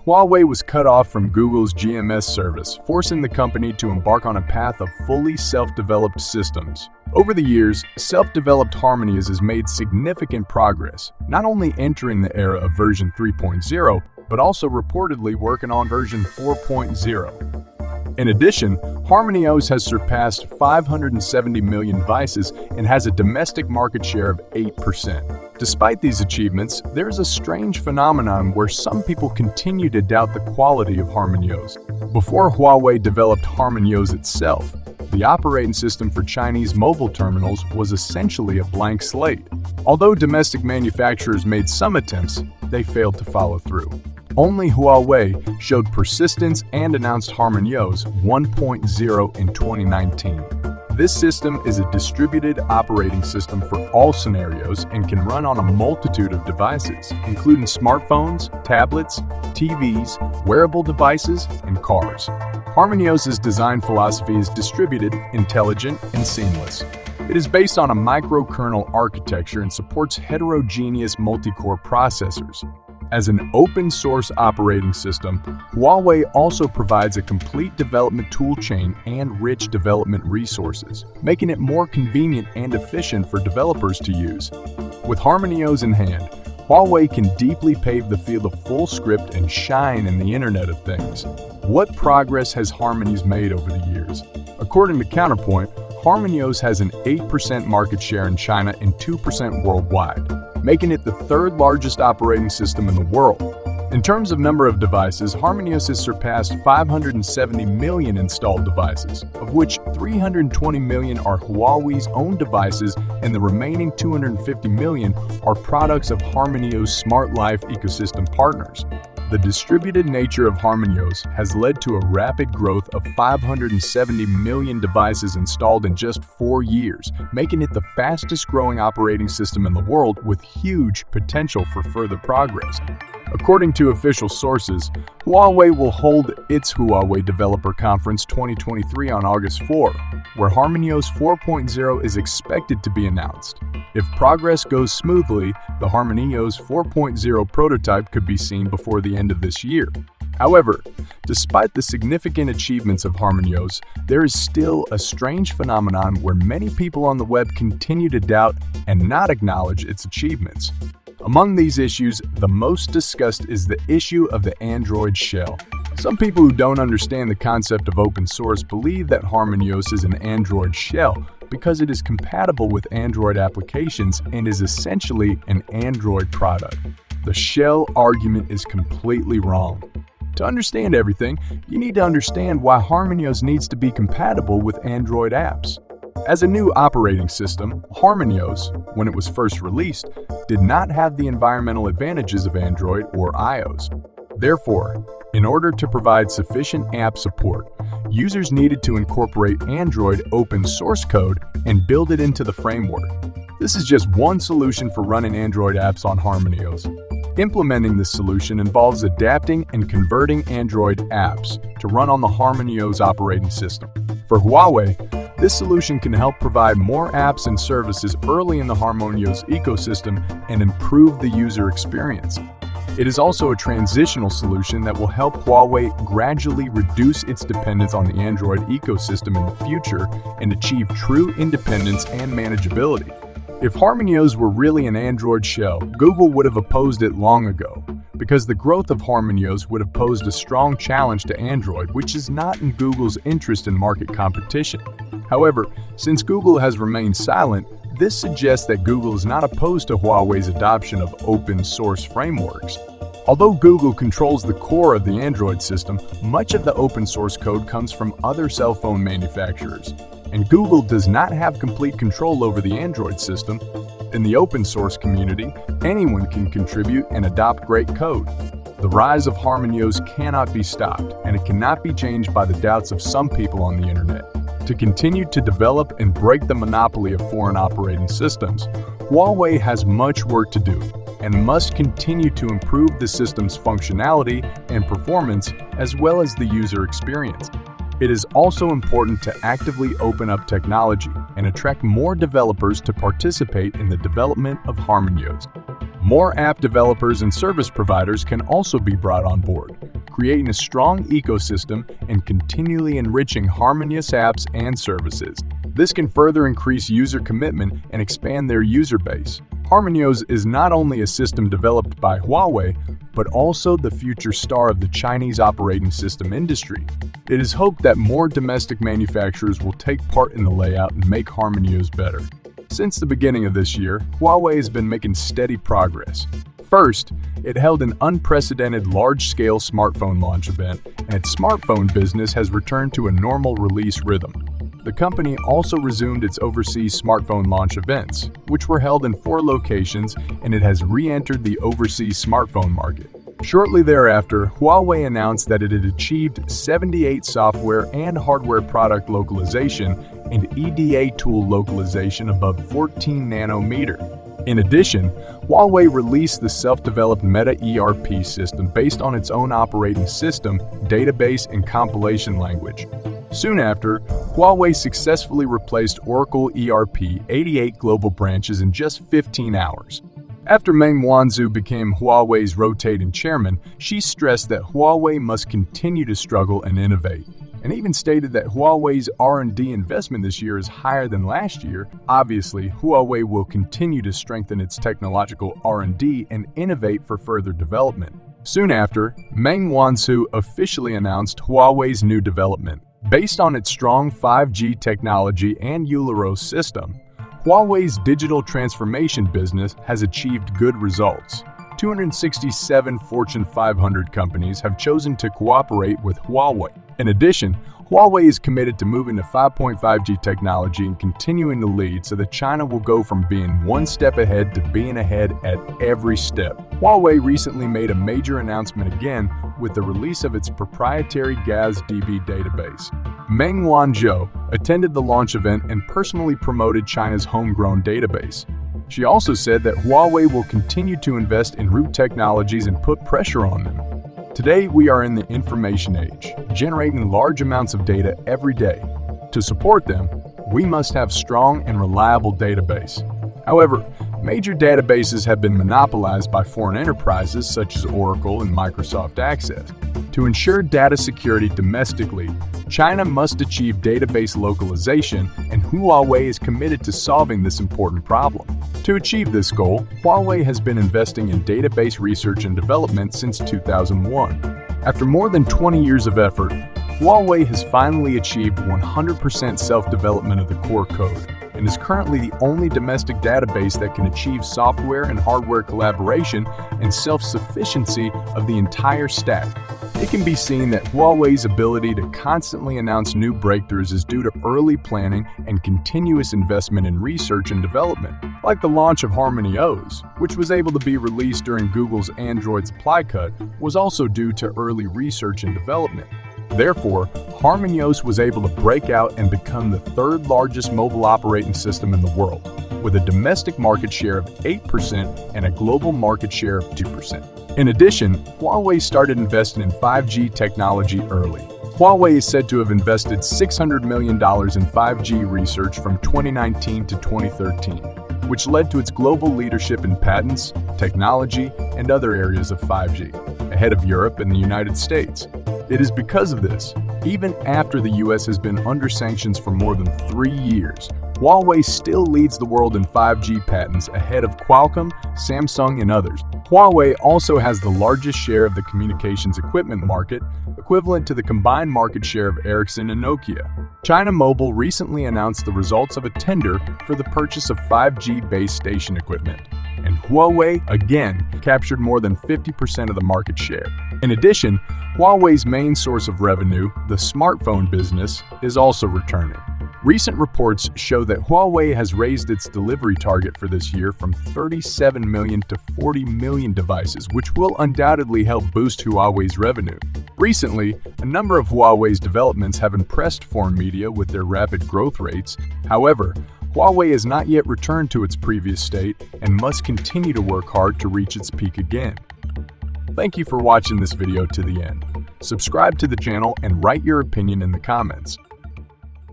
Huawei was cut off from Google's GMS service, forcing the company to embark on a path of fully self-developed systems. Over the years, self-developed HarmonyOS has made significant progress, not only entering the era of version 3.0, but also reportedly working on version 4.0. In addition, HarmonyOS has surpassed 570 million devices and has a domestic market share of 8%. Despite these achievements, there is a strange phenomenon where some people continue to doubt the quality of HarmonyOS. Before Huawei developed HarmonyOS itself, the operating system for Chinese mobile terminals was essentially a blank slate. Although domestic manufacturers made some attempts, they failed to follow through. Only Huawei showed persistence and announced HarmonyOS 1.0 in 2019. This system is a distributed operating system for all scenarios and can run on a multitude of devices, including smartphones, tablets, TVs, wearable devices, and cars. HarmonyOS's design philosophy is distributed, intelligent, and seamless. It is based on a microkernel architecture and supports heterogeneous multi-core processors. As an open-source operating system, Huawei also provides a complete development toolchain and rich development resources, making it more convenient and efficient for developers to use. With HarmonyOS in hand, Huawei can deeply pave the field of full script and shine in the Internet of Things. What progress has HarmonyOS made over the years? According to Counterpoint, HarmonyOS has an 8% market share in China and 2% worldwide, making it the third largest operating system in the world. In terms of number of devices, HarmonyOS has surpassed 570 million installed devices, of which 320 million are Huawei's own devices and the remaining 250 million are products of HarmonyOS Smart Life ecosystem partners. The distributed nature of HarmonyOS has led to a rapid growth of 570 million devices installed in just 4 years, making it the fastest-growing operating system in the world with huge potential for further progress. According to official sources, Huawei will hold its Huawei Developer Conference 2023 on August 4, where HarmonyOS 4.0 is expected to be announced. If progress goes smoothly, the HarmonyOS 4.0 prototype could be seen before the end of this year. However, despite the significant achievements of HarmonyOS, there is still a strange phenomenon where many people on the web continue to doubt and not acknowledge its achievements. Among these issues, the most discussed is the issue of the Android shell. Some people who don't understand the concept of open source believe that HarmonyOS is an Android shell because it is compatible with Android applications and is essentially an Android product. The shell argument is completely wrong. To understand everything, you need to understand why HarmonyOS needs to be compatible with Android apps. As a new operating system, HarmonyOS, when it was first released, did not have the environmental advantages of Android or iOS. Therefore, in order to provide sufficient app support, users needed to incorporate Android open source code and build it into the framework. This is just one solution for running Android apps on HarmonyOS. Implementing this solution involves adapting and converting Android apps to run on the HarmonyOS operating system. For Huawei, this solution can help provide more apps and services early in the HarmonyOS ecosystem and improve the user experience. It is also a transitional solution that will help Huawei gradually reduce its dependence on the Android ecosystem in the future and achieve true independence and manageability. If HarmonyOS were really an Android shell, Google would have opposed it long ago, because the growth of HarmonyOS would have posed a strong challenge to Android, which is not in Google's interest in market competition. However, since Google has remained silent, this suggests that Google is not opposed to Huawei's adoption of open-source frameworks. Although Google controls the core of the Android system, much of the open-source code comes from other cell phone manufacturers, and Google does not have complete control over the Android system. In the open-source community, anyone can contribute and adopt great code. The rise of HarmonyOS cannot be stopped, and it cannot be changed by the doubts of some people on the internet. To continue to develop and break the monopoly of foreign operating systems, Huawei has much work to do and must continue to improve the system's functionality and performance as well as the user experience. It is also important to actively open up technology and attract more developers to participate in the development of HarmonyOS. More app developers and service providers can also be brought on board. creating a strong ecosystem and continually enriching HarmonyOS apps and services. This can further increase user commitment and expand their user base. HarmonyOS is not only a system developed by Huawei, but also the future star of the Chinese operating system industry. It is hoped that more domestic manufacturers will take part in the layout and make HarmonyOS better. Since the beginning of this year, Huawei has been making steady progress. First, it held an unprecedented large-scale smartphone launch event, and its smartphone business has returned to a normal release rhythm. The company also resumed its overseas smartphone launch events, which were held in 4 locations, and it has re-entered the overseas smartphone market. Shortly thereafter, Huawei announced that it had achieved 78 software and hardware product localization and EDA tool localization above 14 nanometer. In addition, Huawei released the self-developed Meta ERP system based on its own operating system, database, and compilation language. Soon after, Huawei successfully replaced Oracle ERP 88 global branches in just 15 hours. After Meng Wanzhou became Huawei's rotating chairman, she stressed that Huawei must continue to struggle and innovate, and even stated that Huawei's R&D investment this year is higher than last year. Obviously, Huawei will continue to strengthen its technological R&D and innovate for further development. Soon after, Meng Wanzhou officially announced Huawei's new development. Based on its strong 5G technology and Uleros system, Huawei's digital transformation business has achieved good results. 267 Fortune 500 companies have chosen to cooperate with Huawei. In addition, Huawei is committed to moving to 5.5G technology and continuing to lead so that China will go from being one step ahead to being ahead at every step. Huawei recently made a major announcement again with the release of its proprietary GAZ-DB database. Meng Wanzhou attended the launch event and personally promoted China's homegrown database. She also said that Huawei will continue to invest in root technologies and put pressure on them. Today, we are in the information age, generating large amounts of data every day. To support them, we must have strong and reliable database. However, major databases have been monopolized by foreign enterprises such as Oracle and Microsoft Access. To ensure data security domestically, China must achieve database localization, and Huawei is committed to solving this important problem. To achieve this goal, Huawei has been investing in database research and development since 2001. After more than 20 years of effort, Huawei has finally achieved 100% self-development of the core code and is currently the only domestic database that can achieve software and hardware collaboration and self-sufficiency of the entire stack. It can be seen that Huawei's ability to constantly announce new breakthroughs is due to early planning and continuous investment in research and development, like the launch of HarmonyOS, which was able to be released during Google's Android supply cut, was also due to early research and development. Therefore, HarmonyOS was able to break out and become the 3rd largest mobile operating system in the world, with a domestic market share of 8% and a global market share of 2%. In addition, Huawei started investing in 5G technology early. Huawei is said to have invested $600 million in 5G research from 2019 to 2013, which led to its global leadership in patents, technology, and other areas of 5G, ahead of Europe and the United States. It is because of this, even after the US has been under sanctions for more than 3 years, Huawei still leads the world in 5G patents ahead of Qualcomm, Samsung, and others. Huawei also has the largest share of the communications equipment market, equivalent to the combined market share of Ericsson and Nokia. China Mobile recently announced the results of a tender for the purchase of 5G base station equipment, and Huawei again captured more than 50% of the market share. In addition, Huawei's main source of revenue, the smartphone business, is also returning. Recent reports show that Huawei has raised its delivery target for this year from 37 million to 40 million devices, which will undoubtedly help boost Huawei's revenue. Recently, a number of Huawei's developments have impressed foreign media with their rapid growth rates. However, Huawei has not yet returned to its previous state and must continue to work hard to reach its peak again. Thank you for watching this video to the end. Subscribe to the channel and write your opinion in the comments.